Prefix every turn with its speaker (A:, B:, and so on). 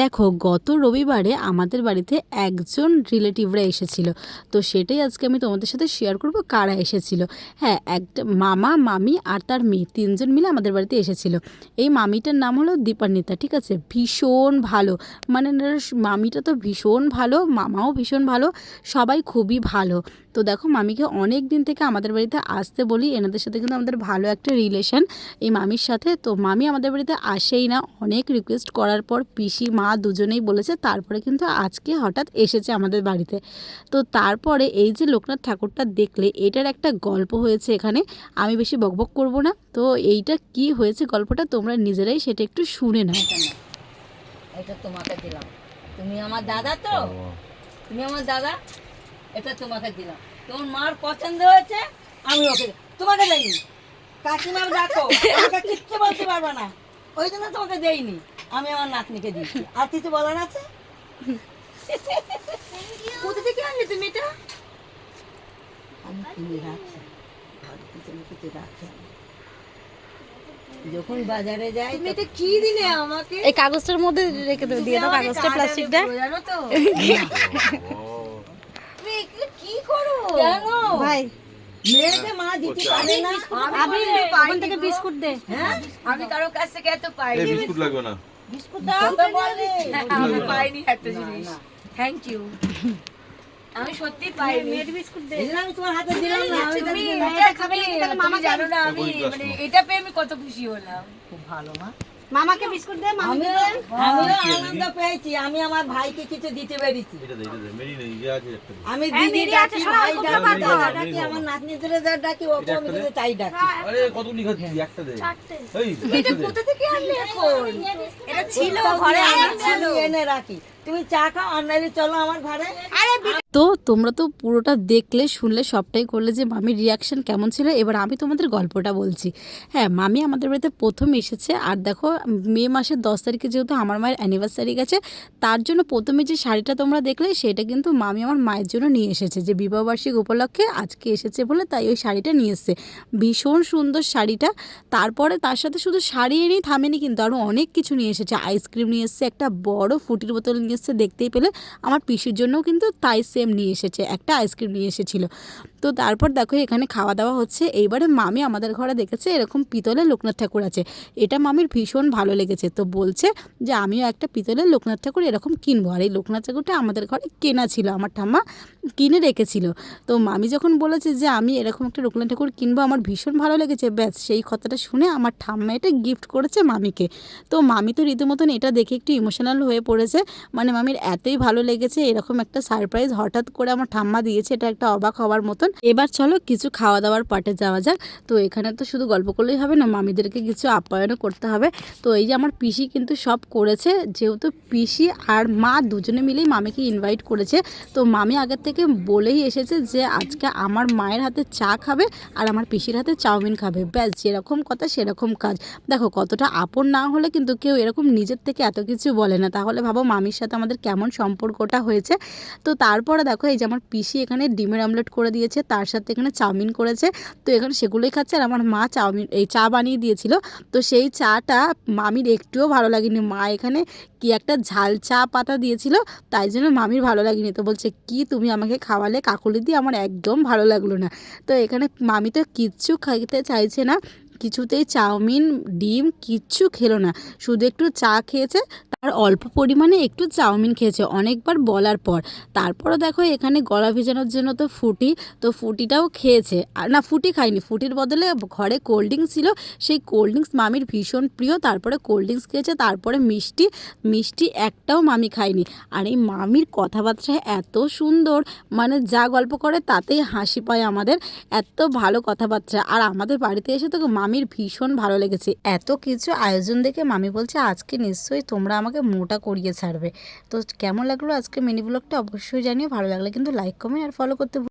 A: দেখো, গত রবিবারে আমাদের বাড়িতে একজন রিলেটিভরা এসেছিল। তো সেটাই আজকে আমি তোমাদের সাথে শেয়ার করব কারা এসেছিল। হ্যাঁ, একটা মামা, মামি আর তার মেয়ে, ৩ জন মিলে আমাদের বাড়িতে এসেছিল। এই মামিটার নাম হলো দীপান্বিতা, ঠিক আছে? ভীষণ ভালো, মানে মামিটা তো ভীষণ ভালো, মামাও ভীষণ ভালো, সবাই খুবই ভালো। তো দেখো, মামিকে অনেক দিন থেকে আমাদের বাড়িতে আসতে বলি, এনাদের সাথে কিন্তু আমাদের ভালো একটা রিলেশন এই মামির সাথে। তো মামি আমাদের বাড়িতে আসেই না, অনেক রিকোয়েস্ট করার পর পিসি মা দুজনেই বলেছে, তারপরে কিন্তু আজকে হঠাৎ এসেছে আমাদের বাড়িতে। তো তারপরে এই যে লোকনাথ ঠাকুরটা দেখলে, এটার একটা গল্প হয়েছে এখানে, আমি বেশি বকবক করব না। তো এইটা কি হয়েছে গল্পটা, তোমরা নিজেরাই সেটা একটু শুনে নাও।
B: এটা তোমাকে দিলাম, তুমি আমার দাদা তো, তুমি আমার দাদা, এটা তোমাকে দিলাম। তোমার মার পছন্দ হয়েছে, আমি ওকে তোমাকে দেইনি। কাকিমা ডাকো, আমাকে কিচ্ছু বলতে পারবে না, ওই জন্য তোমাকে দেইনি। আমি আমার নাতনিকে দিয়েছি। আর কিছু বলার আছে? কোথা থেকে আনলে তুমি এটা? আমি কিনে রাখছি, আর কিছু রাখছি। যখন বাজারে যাই, তুমি এটা কি দিলে আমাকে?
A: এই কাগজটার মধ্যে রেখে দিয়ে দাও, কাগজটা, প্লাস্টিকটা।
B: জানো তো তুমি এগুলো কি করো? জানো
A: ভাই,
B: মেয়েকে মা দিতে পারে না।
A: আমি ওখান থেকে বিস্কুট দে।
B: হ্যাঁ, আমি কারো কাছ থেকে এত পাইনি।
C: এই বিস্কুট লাগবে না।
B: বিস্কুট দাও তো বলে। আমি পাইনি একটা জিনিস। Thank you. আমি সত্যি পাইনি।
A: মেয়ের বিস্কুট দে।
B: এজন্য আমি তোমার হাতে দিলাম না।
A: তুমি
B: এটা
A: খাবে না, তাহলে
B: মামা
A: মামাকে
B: জানো না, আমি মানে এটা পেয়ে আমি কত খুশি হলাম। খুব ভালো মা।
A: মামাকে বিস্কুট দে, মামিকে দে।
B: আমিও আনন্দ পেয়েছি, আমি আমার ভাইকে কিছু দিতে পেরেছি।
C: এটা দে, মেরি নেই, ইয়ে আছে একটা দে।
B: আমি
A: হ্যাঁ,
B: দিদি
A: মেরি আছে,
B: ডাকি,
A: শোনো,
B: ভাই
A: ওকে
B: ডাকি,
A: বাদ দাও।
B: দাদা ডাকি, আমার নাতনিদের যা ডাকি, ওকে আমি কিন্তু তাই ডাকি।
C: আরে কতগুলি খাচ্ছি, একটা দে। এই
B: এটা কোথা থেকে আনলে এখন? এটা ছিল ঘরে, আমি এনে রাখি। তুমি চা খাও, আর নাইলে চলো আমার ঘরে।
A: তো তোমরা তো পুরোটা দেখলে, শুনলে, সবটাই করলে যে মামির রিয়াকশন কেমন ছিল। এবার আমি তোমাদের গল্পটা বলছি। হ্যাঁ, মামি আমাদের বাড়িতে প্রথম এসেছে। আর দেখো, মে মাসের 10 তারিখে যেহেতু আমার মায়ের অ্যানিভার্সারি গেছে, তার জন্য প্রথমে যে শাড়িটা তোমরা দেখলে, সেটা কিন্তু মামি আমার মায়ের জন্য নিয়ে এসেছে, যে বিবাহবার্ষিক উপলক্ষে আজকে এসেছে বলে, তাই ওই শাড়িটা নিয়ে এসেছে। ভীষণ সুন্দর শাড়িটা। তারপরে তার সাথে শুধু শাড়ি এনেই থামেনি, কিন্তু আরও অনেক কিছু নিয়ে এসেছে। আইসক্রিম নিয়ে এসেছে, একটা বড় ফুটির বোতল নিয়ে এসেছে, দেখতেই পেলে। আমার পিসির জন্যও কিন্তু তাই সেম নিয়ে এসেছে, একটা আইসক্রিম নিয়ে এসেছিলো। তো তারপর দেখো, এখানে খাওয়া দাওয়া হচ্ছে। এইবারে মামি আমাদের ঘরে দেখেছে এরকম পিতলের লোকনাথ ঠাকুর আছে, এটা মামির ভীষণ ভালো লেগেছে। তো বলছে যে আমিও একটা পিতলের লোকনাথ ঠাকুর এরকম কিনবো। আর এই লোকনাথ ঠাকুরটা আমাদের ঘরে কেনা ছিল, আমার ঠাম্মা কিনে রেখেছিল। তো মামি যখন বলেছে যে আমি এরকম একটা লোকনাথ ঠাকুর কিনবো, আমার ভীষণ ভালো লেগেছে, ব্যাস সেই কথাটা শুনে আমার ঠাম্মা এটা গিফট করেছে মামিকে। তো মামি তো রীতিমতন এটা দেখে একটু ইমোশনাল হয়ে পড়েছে, মানে মামির এতই ভালো লেগেছে, এরকম একটা সারপ্রাইজ হঠাৎ করে আমার ঠাম্মা দিয়েছে, এটা একটা অবাক হওয়ার মতন। এবার চলো কিছু খাওয়া দাওয়ার পাটে যাওয়া যাক। তো এখানে তো শুধু গল্প করলেই হবে না, মামিদেরকে কিছু আপ্যায়নও করতে হবে। তো এই যে আমার পিসি কিন্তু সব করেছে, যেহেতু পিসি আর মা দুজনে মিলেই মামিকে ইনভাইট করেছে। তো মামি আগের থেকে বলেই এসেছে যে আজকে আমার মায়ের হাতে চা খাবে আর আমার পিসির হাতে চাউমিন খাবে, ব্যাস যেরকম কথা সেরকম কাজ। দেখো, কতটা আপন না হলে কিন্তু কেউ এরকম নিজের থেকে এত কিছু বলে না। তাহলে ভাবো মামির সাথে আমাদের কেমন সম্পর্কটা হয়েছে। তো তারপরে দেখো, এই যে আমার পিসি এখানে ডিমের অমলেট করে দিয়েছে, তার সাথে এখানে চাউমিন করেছে। তো এখানে সেগুলোই খাচ্ছে। আর আমার মা এই চা বানিয়ে দিয়েছিল। তো সেই চাটা মামির একটুও ভালো লাগেনি। মা এখানে কি একটা ঝাল চা পাতা দিয়েছিল, তাই জন্য মামির ভালো লাগেনি। তো বলছে, কি তুমি আমাকে খাওয়ালে কাকুলি দিয়ে, আমার একদম ভালো লাগলো না। তো এখানে মামি তো কিচ্ছু খাইতে চাইছে না, কিছুতেই চাউমিন ডিম কিচ্ছু খেলো না, শুধু একটু চা খেয়েছে, আর অল্প পরিমাণে একটু চাউমিন খেয়েছে অনেকবার বলার পর। তারপরও দেখো, এখানে গলা ভেজানোর জন্য তো ফুটি, তো ফুটিটাও খেয়েছে। আর না, ফুটি খায়নি, ফুটির বদলে ঘরে কোল্ড ড্রিঙ্কস ছিল, সেই কোল্ড ড্রিঙ্কস মামির ভীষণ প্রিয়, তারপরে কোল্ড ড্রিঙ্কস খেয়েছে। তারপরে মিষ্টি, মিষ্টি একটাও মামি খায়নি। আর এই মামির কথাবার্তা এত সুন্দর, মানে যা গল্প করে তাতেই হাসি পায় আমাদের, এত ভালো কথাবার্তা। আর আমাদের বাড়িতে এসে তো মামির ভীষণ ভালো লেগেছে। এত কিছু আয়োজন দেখে মামি বলছে আজকে নিশ্চয়ই তোমরা আমাকে মোটা করিয়ে ছাড়বে। তো কেমন লাগলো আজকে মিনি ব্লগটা অবশ্যই জানিও, ভালো লাগলে কিন্তু লাইক কমেন্ট আর ফলো করতে